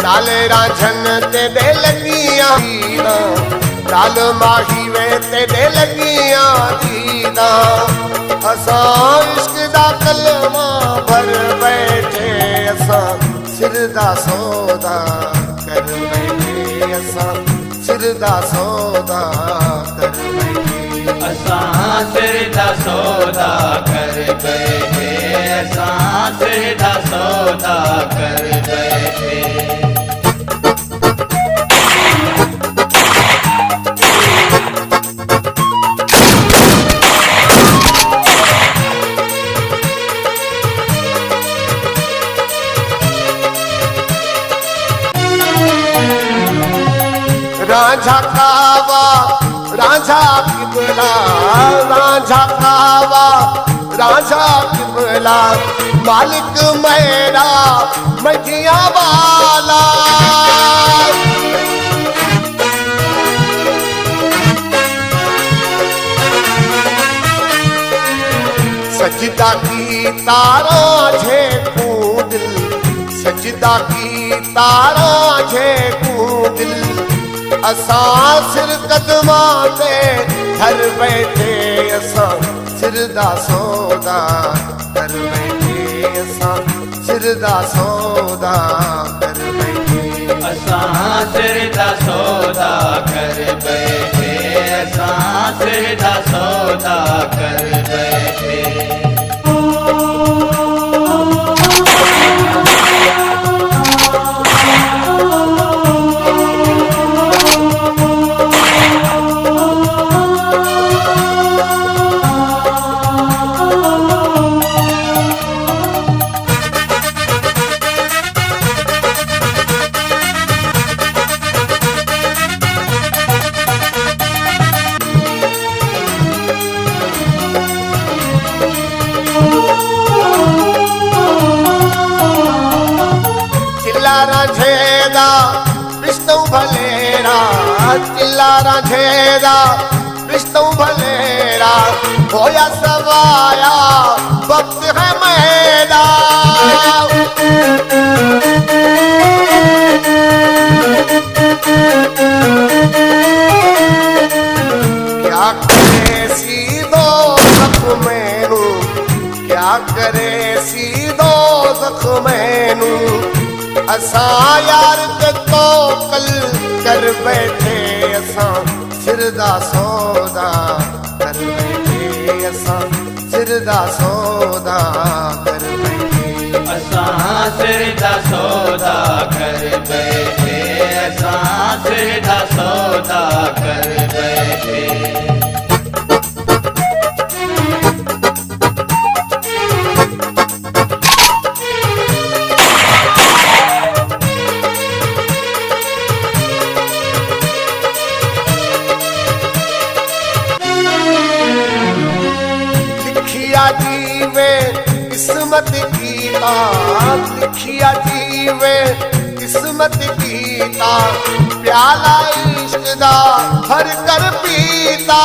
नाल रांझन ते दे लगियां दीदा नाल माही वे ते दे लगियां दीदा असां इश्क दा कलमा भर बैठे असां सिर दा सौदा कर बैठे असां सिर दा सौदा कर बैठे असां सिर दा सौदा कर बैठे असां सिर दा सौदा कर बैठे रांझा कावा रांझा किबला रांझा कावा रांझा किबला मालिक मेरा मखिया वाला सजदा की तारा झे दिल सजदा की तारा झे दिल असां सिर कदमा ते घर बैठे असां सिर दा सौदा कर बैठे असां सिर दा सौदा कर बैठे असां सिर दा सौदा कर बैठे असां सिर दा सौदा कर बैठे रांझेदा विष्णु भलेरा चिल्ला रांझेदा विष्णु भलेरा होया सवाया वक्त है मेरा क्या करे सीधो जख्मेनू क्या करे सीधो जख्मेनू असां यार ते तो कल कर बैठे असां सिर दा सौदा कर बैठे असां सिर दा सौदा कर बैठे असां सिर दा सौदा कर बैठे असां सिर दा सौदा कर बैठे जीवे किस्मत कीता लिखिया जीवे किस्मत कीता प्याला इश्क दा भर कर पीता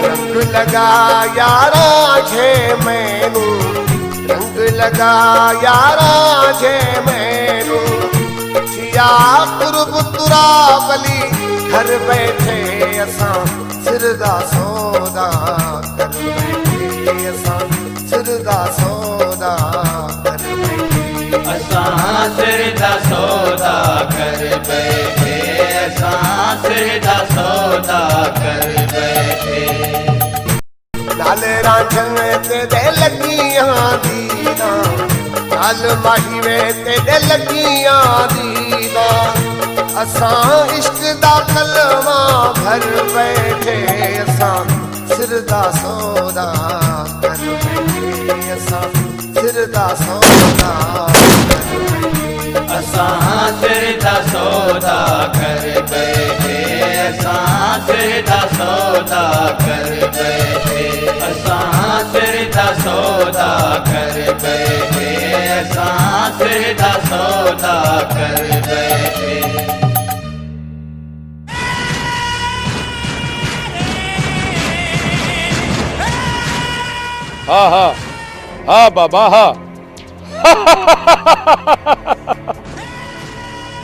रंग लगा यारा झे मैनू रंग लगा यारा झे मैनू या कुर्ब तुरा बली घर बैठे असां सिर दा सौदा कर बैठे असां सिर दा सौदा कर बैठे असां सिर दा सौदा कर बैठे असां सिर दा सौदा कर बैठे नाल रांझन ते दे लगियां दीदा नाल माही वे ते दे लगियां दीदा असां इश्क दा कलमा भर बैठे असां सिर दा सौदा कर बैठे असां सिर दा सौदा कर बैठे असां सिर दा सौदा कर बैठे असां सिर दा सौदा कर बैठे असां सिर दा सौदा कर बैठे असां सिर दा सौदा कर बैठे हाँ हाँ हाँ बाबा हाँ।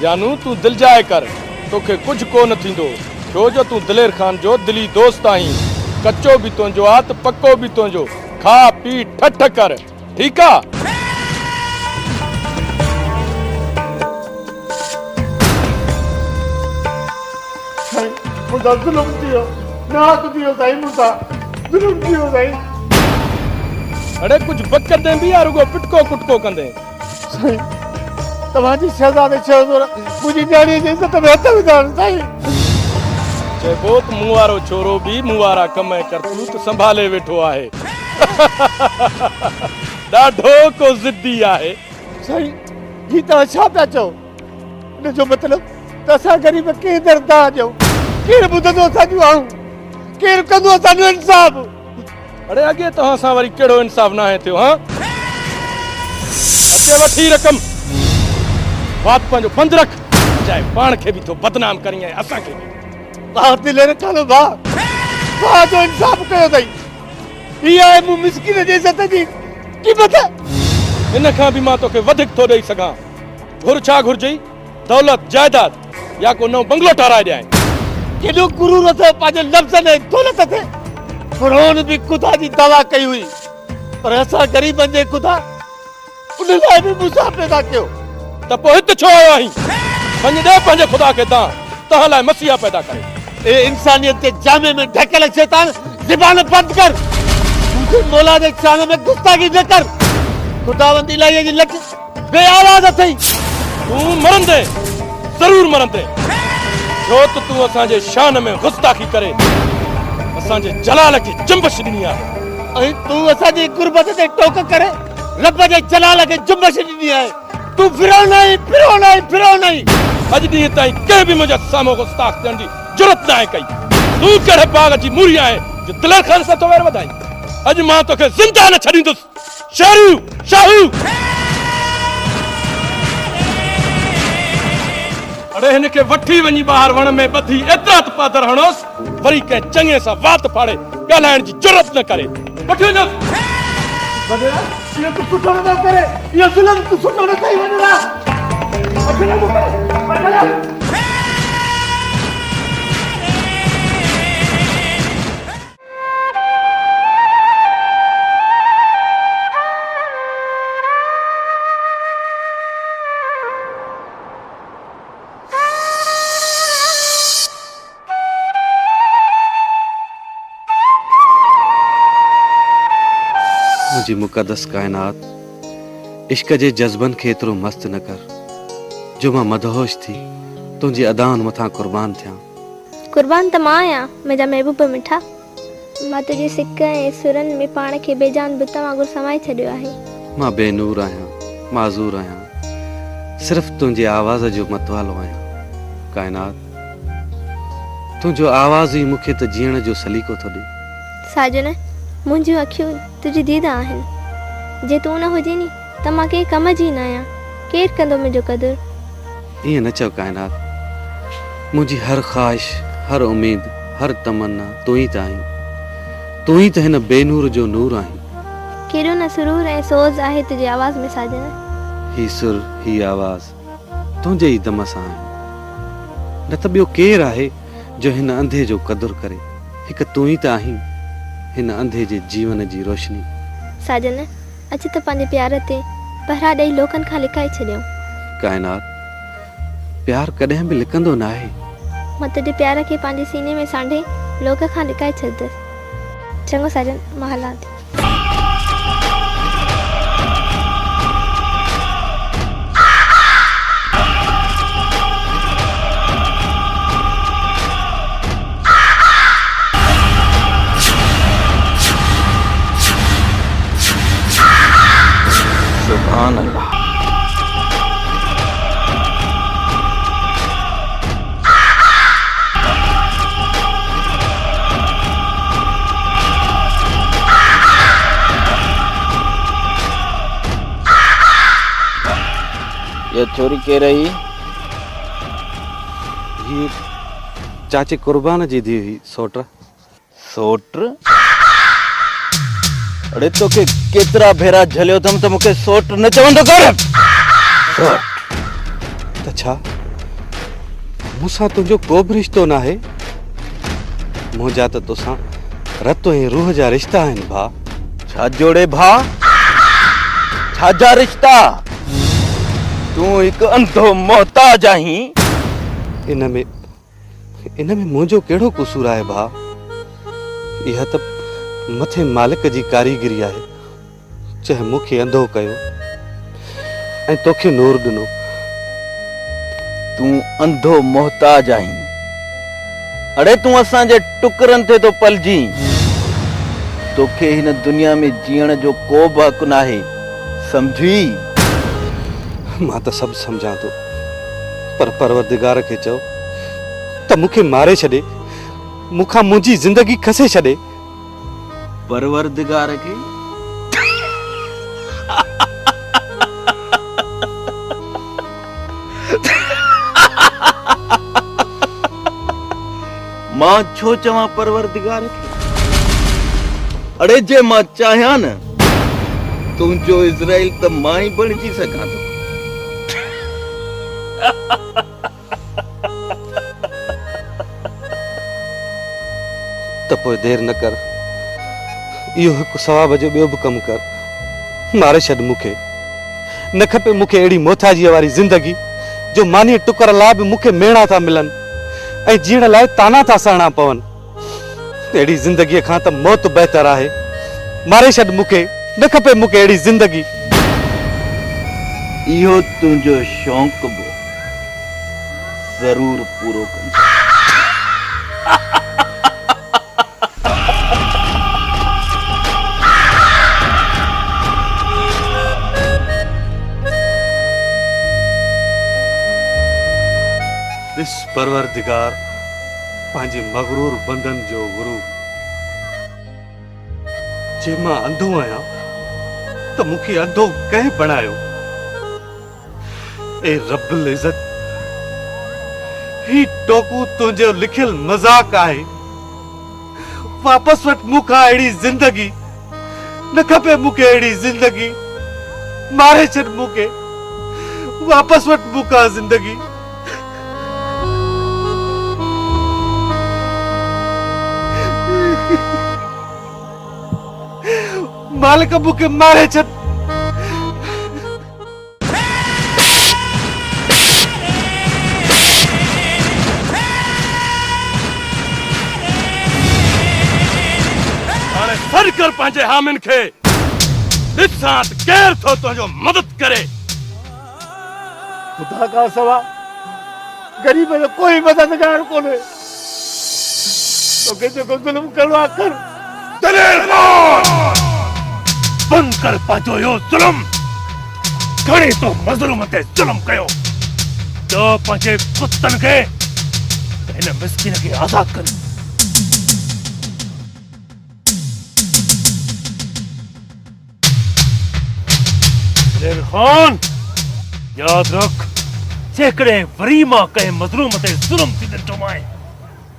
जानू तू दिल जाए कर, तोखे कुछ को न थींदो, छो जो तू दिलेर खान जो दिली दोस्त आहीं। कच्चो भी तुंहिंजो आ त पक्को भी तुंहिंजो, खा पी ठठ कर, ठीक आ। मुझा जुल्म थियो, नाक थियो साईं, मुझा जुल्म थियो साईं। अरे कुछ बकर दे भी यार, पिटको कुटको कंदे साईं तव्हांजी शहजादे चयो मुंहिंजी न्याणी जी इज़त में हथ विधान साईं। चइबो त मूं वारो छोरो भी मूं वारा कम करतूत संभाले वेठो आहे। ॾाढो को ज़िद्दी आहे साईं। ही तव्हां छा पिया चओ? इन जो मतिलब त असां ग़रीब कंहिं दर तव्हां ॾियूं, केरु ॿुधंदो असांजूं आऊं, केरु कंदो असांजो इंसाफ़? अरे अॻे तव्हां सां वरी कहिड़ो इंसाफ़ न आहे थियो हाँ? अचे वठी रक़म, बात पंहिंजो बंदि रख, चाहे पाण खे बि थो बदनाम करी ऐं असांखे बि। भाउ दिले रखियो भाउ जो इंसाफ़ कयो अथई। हीअ आहे मूं मिसकिन जे इज़त जी क़ीमत। इन खां बि मां तोखे वधीक थो ॾेई सघां। घुर छा घुरिजई? दौलत जायदाद या को नओं बंगलो ठाराए ॾियां। केॾो गुरूर अथव पंहिंजे लफ़्ज़नि ऐं दौलत ते। फ़िरौन बि ख़ुदा जी दवा कई हुई, पर असां ग़रीबनि जे ख़ुदा उन लाइ बि मूंसां पैदा कयो। त पोइ हिते छो आयो आहीं? वञ ॾे पंहिंजे ख़ुदा खे दां, तव्हां लाइ मसीहा पैदा करे। ए इंसानियत जे जामे में ढकियल शैतान, ज़बान बंदि कर। मुंहिंजे मौला जे शान में गुस्ताखी न कर। ख़ुदावंद इलाही जी लच बे आवाज़ अथई। तूं मरंदे, ज़रूर मरंदे, छो त तूं असांजे शान में गुस्ताखी करे असांजे जलाल खे जुंबश ॾिनी आहे। ऐं तूं असांजी गुरबत ते टोक करे रब जे जलाल खे जुंबश ॾिनी आहे। तूं फिरौन आहीं, फिरौन आहीं, फिरौन आहीं। अॼु ॾींहं ताईं कंहिं बि मुंहिंजे साम्हूं गुस्ताख थियण जी ज़रूरत न आहे कई। तूं कहिड़े बाग़ जी मूरी आहे जो दिलेर ख़ान सां तो वैर वधाई? अॼु मां तोखे ज़िंदा न छॾींदुसि। शेरू शाहू, अरे हिन खे वठी वञी ॿाहिरि वण में ॿधी एतिरा त पादर हणोसि, वरी कंहिं चङे सां वात फाड़े ॻाल्हाइण जी ज़रूरत न करे। वठी वञोसि। वॾेरा, इहो तूं सुठो नथो करे, इहो ज़ुल्म तूं सुठो न कई वॾेरा। वॾेरा मूंखे, वॾेरा। मुझी मुक़दस कायनात इश्क जे जज्बन खे एतिरो मस्त न कर जो मां मदहोश थी तुंहिंजी अदाउनि मथां कुर्बान थियां। कुर्बान त मां आहियां मुंहिंजा महबूब मिठा। मां तुंहिंजे सिक ऐं सुरनि में पाण खे बेजान बुत वांगुरु समाए छॾियो आहे। मां बेनूर आहियां, माज़ूर आहियां, सिर्फ़ तुंहिंजी आवाज़ जो मतवालो आहियां। कायनात तुंहिंजो आवाज़ ई मूंखे त जीअण जो सलीक़ो थो ॾे। साजन, मुंहिंजियूं अखियूं तुंहिंजी दीद आहिनि। जे तूं न हुजे नी त मां कंहिं कम जी न आहियां। केरु कंदो मुंहिंजो क़दुरु? ईअं न चओ कायनात, मुंहिंजी हर ख़्वाहिश, हर उम्मीद, हर तमन्ना तूं ई त आहीं। तूं ई त हिन बेनूर जो नूर आहीं। केॾो न सुरूर ऐं सोज़ आहे तुंहिंजी आवाज़ में साजन। ही सुर, ही आवाज़ तुंहिंजे ई दम सां आहे। न त ॿियो केरु आहे जो हिन अंधे जो क़दुरु करे। हिकु तूं ई त आहीं, हिन अंधे जे जीवन जी रोशनी। साजन, अच त पंहिंजे प्यार ते पहरा ॾेई लोकनि खां लिकाए छॾियो। कायनात प्यार कॾहिं बि लिकंदो न आहे। मां तुंहिंजे प्यार खे पंहिंजे सीने में सांढे लोक खां लिकाए छॾंदसि। चङो साजन, मां हलां थी। सुभान अल्लाह। ये छोरी के रही? ये चाचे कुर्बान जी दी हुई सोट। सोट? अड़े तो के केतरा भेरा झलियो थम तो मुखे सोट न चवंदो कर त छा मूंसां तुंहिंजो को बि रिश्तो न आहे? मुंहिंजा त तोसां रत ऐं रूह जा रिश्ता आहिनि भाउ। छा जोड़े भा छाजा रिश्ता? तू एक अंधो मोहताज आहीं। इन में मुंहिंजो कहिड़ो कसूर आहे भाउ? इहा त मथे मालिक जी कारीगरी आहे, चाहे मूंखे अंधो कयो ऐं तोखे नूर ॾिनो। तू अंधो मोहताज आहीं। अड़े तू असांजे टुकरनि ते तो पलजी। तोखे हिन दुनिया में जीअण जो को बि हक़ नाहे, समझी? मां त सभु सम्झां थो, पर परवरदिगार खे चओ त मूंखे मारे छॾे, मूंखां मुंहिंजी ज़िंदगी खसे छॾे। परवरदिगार के मां छो चवां परवरदिगार के? अड़े जे मां चाहियां न तुंहिंजो इज़राइल त मां ई बणिजी सघां थो। त पोइ देर न कर, इहो हिकु सवाब जो ॿियो बि कमु कर, मारे छॾ मूंखे। न खपे मूंखे अहिड़ी मोथाजीअ वारी ज़िंदगी जो मानीअ टुकर लाइ बि मूंखे मेणा था मिलनि ऐं जीअण लाइ ताना था सहणा पवनि। अहिड़ी ज़िंदगीअ खां त मौत बहितर आहे। मारे छॾ मूंखे, न खपे मूंखे अहिड़ी ज़िंदगी। इहो तुंहिंजो शौक़ बि ज़रूर पूरो कंदो। ॾिस परवरदिगार पंहिंजे मगरूर बंदन जो गुरु, जे मां अंधो आहियां त मूंखे अंधो कंहिं बणायो? ए रब्बुल इज़्ज़त, ही टोकू तुंहिंजो लिखियल मज़ाक आहे। वापसि वटि मूंखां अहिड़ी ज़िंदगी। न खपे मूंखे अहिड़ी ज़िंदगी। मारे छॾ मूंखे, वापसि वटि मूंखां ज़िंदगी। मालिक मूंखे मारे छॾ। हाणे सर कर पंहिंजे हामिन खे, ॾिसां त केरु थो तुंहिंजो मदद करे। खुदा का सवा गरीब जो कोई मददगार कोन्हे। तोखे जेको ज़ुल्म करिणो आहे कर। दलेर खान, बंद कर पंहिंजो इहो ज़ुल्म। घणे तो मज़लूम ते ज़ुल्म कयो। चओ पंहिंजे कुतनि खे त हिन मिस्किन खे आज़ाद कनि। दलेर खान, याद रख, जेकॾहिं वरी मां कंहिं मज़लूम ते ज़ुल्म थी ॾिठो माए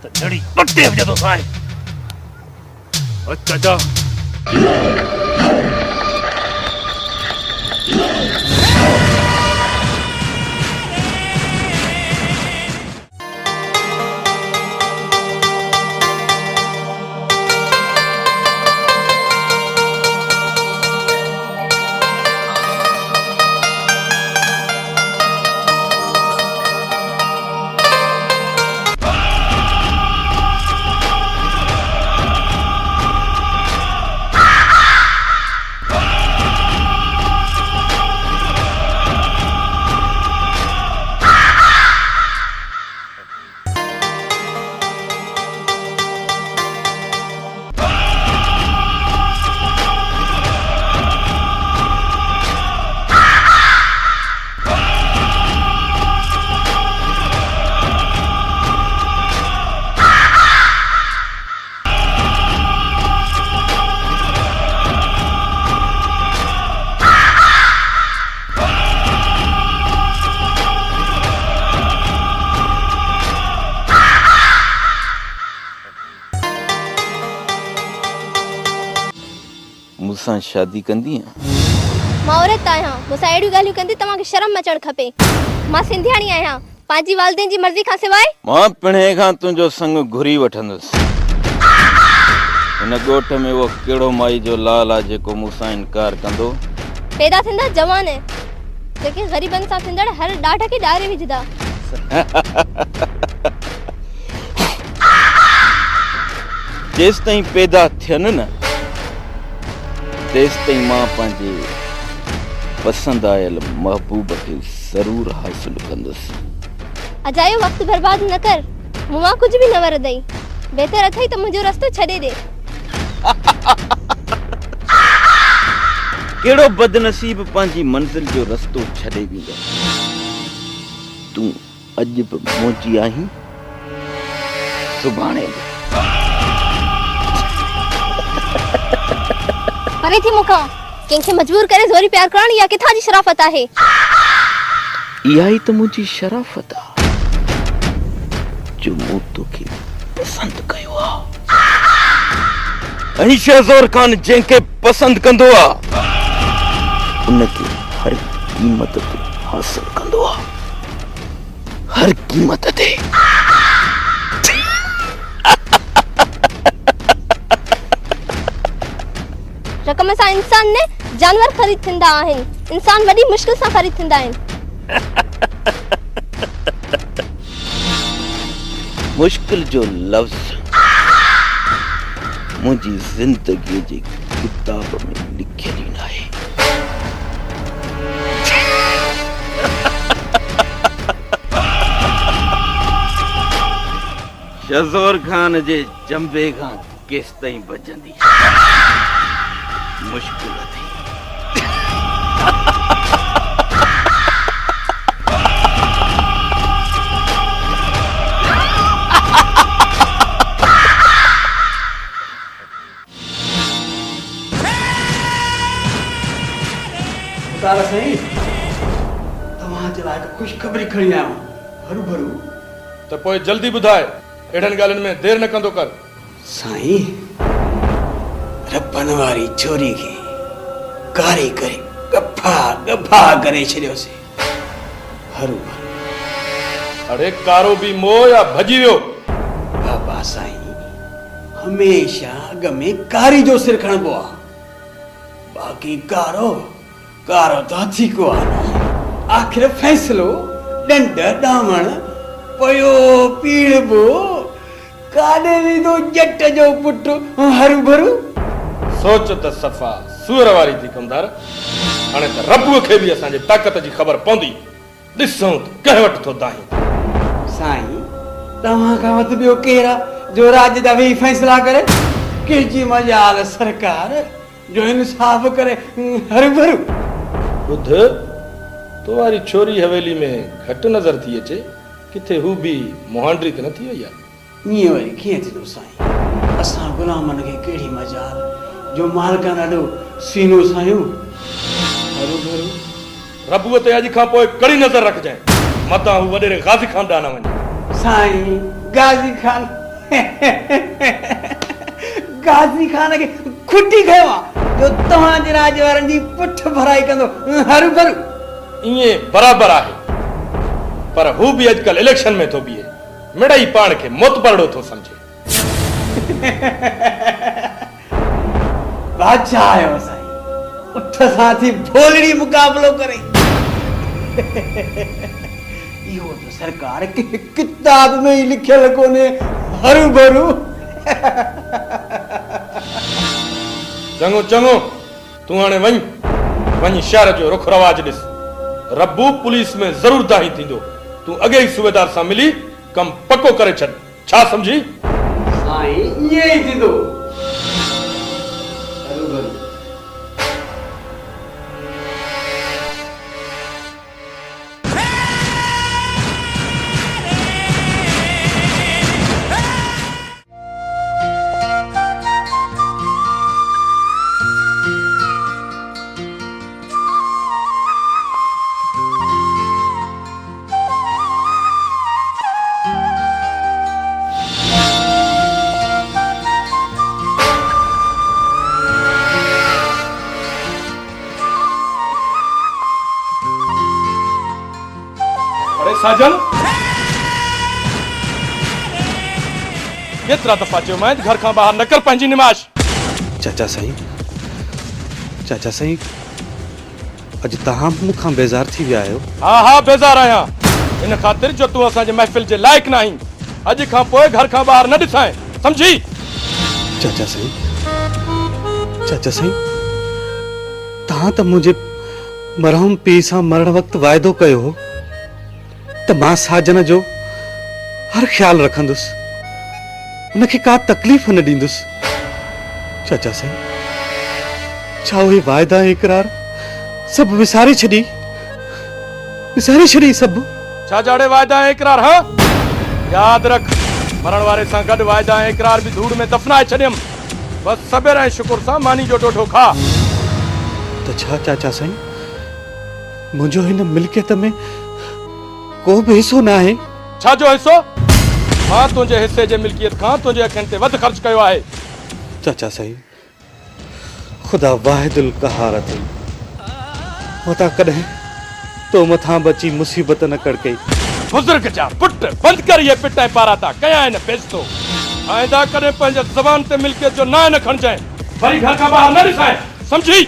त जड़ी पटे विझंदो साए। अच्छा जा। मूंसां शादी कंदी मां औरत आहियां, मूंसां अहिड़ियूं ॻाल्हियूं कंदी तव्हांखे शर्म अचणु खपे। मां सिंधियाणी आहियां, पंहिंजी वालदेन जी मर्ज़ी खां सवाइ मां पिणे खां तुंहिंजो संग घुरी वठंदुसि। हिन ॻोठ में उहो कहिड़ो माई जो लाल आहे जेको मूंसां इनकार कंदो? पैदा थींदा जवान जेके ग़रीबनि सां थींदड़ हर ॾाढ खे ॾारे विझंदा। जेसि ताईं पैदा थियनि न तेसि ताईं मां पंहिंजे पसंदि आयल महबूब खे ज़रूर हासिल कंदुसि। अजायो वक़्तु बर्बाद न कर, मूं मां कुझु बि न वरदई। बहितर अथई त मुंहिंजो रस्तो छॾे ॾे। कहिड़ो बदनसीब पंहिंजी मंज़िल जो रस्तो छॾे वेंदो। तूं अॼु बि मुंहिंजी आहीं, सुभाणे बि। परे थी मूंखां, कंहिंखे मजबूर करे ज़ोरी प्यार करण या किथां जी शराफ़त आहे? इहा ई त मुंहिंजी शराफ़त आहे जो मूं तोखे पसंदि कयो आहे। ऐं शहज़ोर ख़ान जंहिंखे पसंदि कंदो आहे उनखे हर क़ीमत ते हासिल कंदो आहे, हर क़ीमत ते। रक़म सां इंसान ने जानवर ख़रीद थींदा आहिनि, इंसान वॾी मुश्किल सां ख़रीद थींदा आहिनि। मुश्किल जो लफ़्ज़ मुंहिंजी ज़िंदगीअ जी किताब में लिखियल ई नाहे। शहज़ोर ख़ान जे जंबे खां केस ताईं बचंदी मुश्किल थी। साईं तव्हांजे लाइ ख़ुशख़बरी खणी आयो हरू भरू। त पोइ जल्दी ॿुधाए, अहिड़नि ॻाल्हियुनि में देरि न कंदो कर। साईं रबन वारी छोरी खे कारी करे गफ़ा करे छॾियोसीं हरू भरू। अरे कारो बि मोह या भॼी वियो? बाबा साईं हमेशा अॻ में कारी जो सिर खणबो आहे, बाक़ी कारो त हथी को आहे। आख़िर फ़ैसिलो ॾंड ॾामण पयो पीड़बो काॾे वेंदो जट जो पुटु हरू भरू। सोच त सफ़ा सूअर वारी थी कमदार। हाणे त रबुअ खे बि असांजे ताक़त जी ख़बर पवंदी। ॾिसूं त कंहिं वटि थो दाहीं। साईं तव्हां खां वधि ॿियो केरु आहे जो राज जा वेही फ़ैसिला करे? कंहिंजी मजाल सरकार जो इंसाफ़ करे हरू भरू। ॿुध, तो वारी छोरी हवेली में घटि नज़र थी अचे, किथे हू बि मोहांडरी त न थी वई आहे? ईअं वरी कीअं थींदो साईं? असां ग़ुलामनि खे कहिड़ी मजाल जो मालिकान ॾाढो सीनो सायूं हरू भरू। रबुअ ते अॼु खां पोइ कड़ी नज़र रखजांइ, मतां हू वॾेरे गाज़ी खान ॾांहुं न वञे। साईं गाज़ी खान गाज़ी खान खे खुटी खयो आहे जो तव्हांजे राज वारनि जी पुठ भराई कंदो हरू भरू। ईअं बराबरि आहे, पर हू बि अॼुकल्ह इलेक्शन में थो बीहे, मिड़ई पाण खे मोतबरड़ो थो सम्झे। बादशाह आयो साईं, उठ सां थी भोलड़ी मुक़ाबलो करे। इहो त सरकार के किताब में ई लिखियल कोन्हे हरू भरू। चङो चङो, तूं हाणे वञी शहर जो रुख रवाज ॾिस। रब्बू पुलिस में ज़रूर दाही थींदो। तूं अॻे ई सूबेदार सां मिली कम पको करे छॾ। छा सम्झी? साईं ईअं ई थींदो। हरू भरू। साजन केतिरा दफ़ा चयो मैं घर खां ॿाहिरि न कर पंहिंजी निमाश। चाचा साईं अॼु तव्हां मूंखां बेज़ार थी विया आहियो। हा बेज़ार आहियां इन ख़ातिर जो तूं असांजे महफ़िल जे लाइक़ु न आहीं। अॼु खां पोइ घर खां ॿाहिरि न ॾिसां समझी। चाचा साईं तव्हां त मुंहिंजे मरहम पीउ सां मरण वक़्तु वाइदो कयो हो त मां साजन जो हर ख़्यालु रखंदुसि, उनखे का तकलीफ़ न ॾींदुसि। चाचा साईं छा उहे वाइदा ऐं इक़रार सभु विसारे छॾी सभु? छा जाड़े वाइदा ऐं इक़रार? हाँ यादि रख मरण वारे सां गॾु वाइदा ऐं इक़रार बि धूड़ में दफ़नाए छॾियमि। बसि सब्र ऐं शुकुर सां मानी जो ॾोढो खा। त छा चाचा साईं मुंहिंजो हिन मिल्कियत में को बि हिसो न आहे? छा जो हिसो? मां तुंहिंजे हिसे जे मिल्कियत खां तुंहिंजे अखियुनि ते वधि ख़र्च कयो आहे। चाचा साईं ख़ुदा वाहिदुल क़हार अथई, मता कॾहिं तो मथां बची मुसीबत न कड़कई। बुज़ुर्ग जा पुट बंदि कर इहे पिट ऐं पारा था कया आहिनि बेइज़तो। आइंदा कॾहिं पंहिंजे ज़बान ते मिल्कियत जो नाह न खणजांइ, वरी घर खां ॿाहिरि न ॾिसांइ समझी।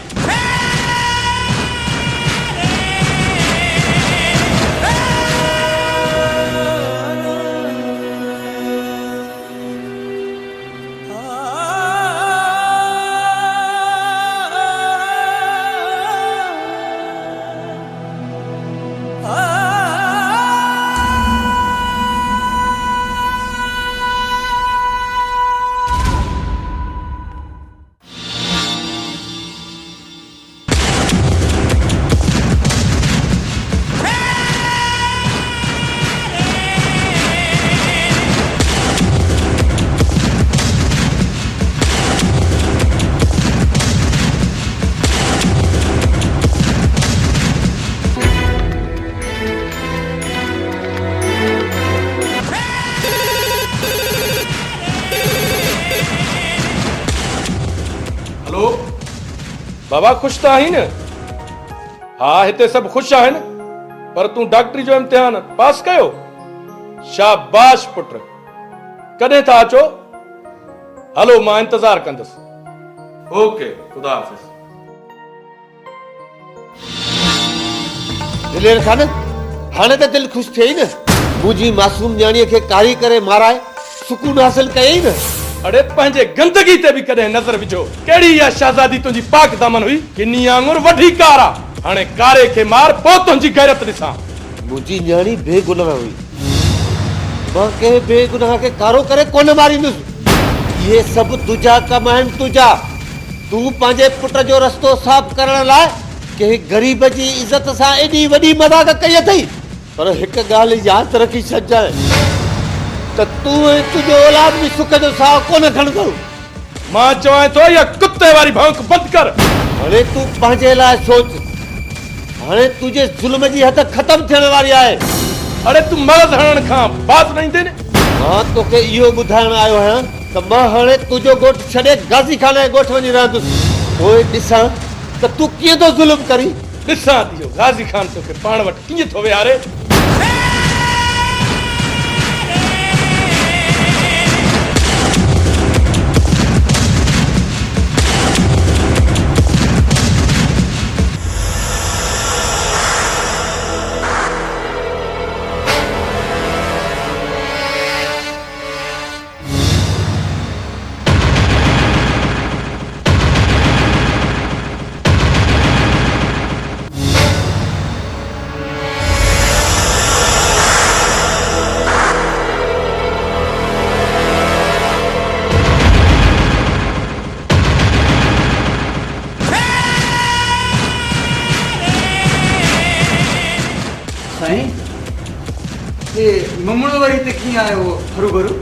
बाबा खुश त आहीं न? हा हिते सभु ख़ुशि आहिनि, पर तूं डॉक्टरी जो इम्तिहान पास कयो? शाबाश पुट। कॾहिं था अचो? हलो मां इंतज़ार कंदुसि। ओके ख़ुदा हाफ़िज़। दिलेर खान हाणे त दिलि ख़ुशि थियई न? मुंहिंजी मासूम न्याणीअ खे कारी करे माराए सुकून हासिल कयई न? अड़े पंहिंजे गंदगी ते बि कॾहिं नज़र विझो। कहिड़ी इहा शहज़ादी तुंहिंजी पाक दामन हुई? किनी आंगुर वठी कारा। हाणे कारे खे मार पोइ तुंहिंजी गैरत ॾिसां। मुंहिंजी न्याणी बेगुनाह हुई, मां कंहिं बेगुनाह खे कारो करे कोन मारींदुसि। इहे सभु तुंहिंजा कम आहिनि तुंहिंजा। तूं पंहिंजे पुट जो रस्तो साफ़ करण लाइ कंहिं ग़रीब जी इज़त सां एॾी वॾी मज़ाक कई अथई। पर हिकु ॻाल्हि यादि रखी छॾजांइ त तूं ऐं तुंहिंजो औलाद बि सुख जो साह कोन खणंदो। मां चवां थो इहा कुते वारी भौंक बंदि कर। हाणे तूं पंहिंजे लाइ सोच। हाणे तुंहिंजे ज़ुल्म जी हद ख़तम थियण वारी आहे। अड़े तूं मर्द हणण खां बात न ईंदे न? मां तोखे इहो ॿुधाइण आयो आहियां त मां हाणे तुंहिंजो ॻोठ छॾे गाज़ी खान जे ॻोठ वञी रहंदुसि। पोइ ॾिसां त तूं कीअं थो ज़ुल्म करी। ॾिसां थी इहो गाज़ी खान तोखे पाण वटि कीअं थो विहारे। ममणो वरी ते कीअं आयो हरू भरू?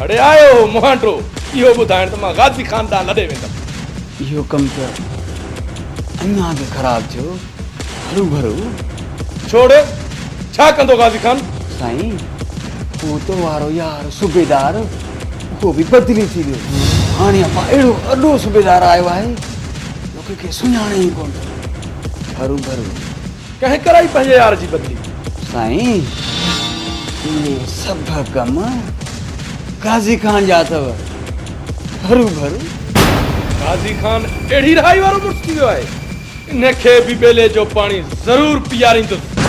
अड़े आयो मुहांडो इहो ॿुधाइण त मां गाज़ी खान ॾांहुं लॾे वेंदुमि। इहो कमु त अञा बि ख़राबु थियो। हरू भरू छोड़ छा कंदो गाज़ी खान? साईं उहो तो वारो यार सूबेदार उहो बि बदिली थी वियो। हाणे अपां अहिड़ो अॾो सूबेदार आयो आहे जो कंहिंखे सुञाणे ई कोन थो। हरू भरू कंहिं कराई पंहिंजे यार जी बदली? साईं ये सब कम गाजी खान जाता हुआ भरू भरू गाजी खान एड़ी रहाई वारो मुर्स थी वियो आहे। इनखे बि बेले जो पाणी ज़रूर पीआरींदुसि।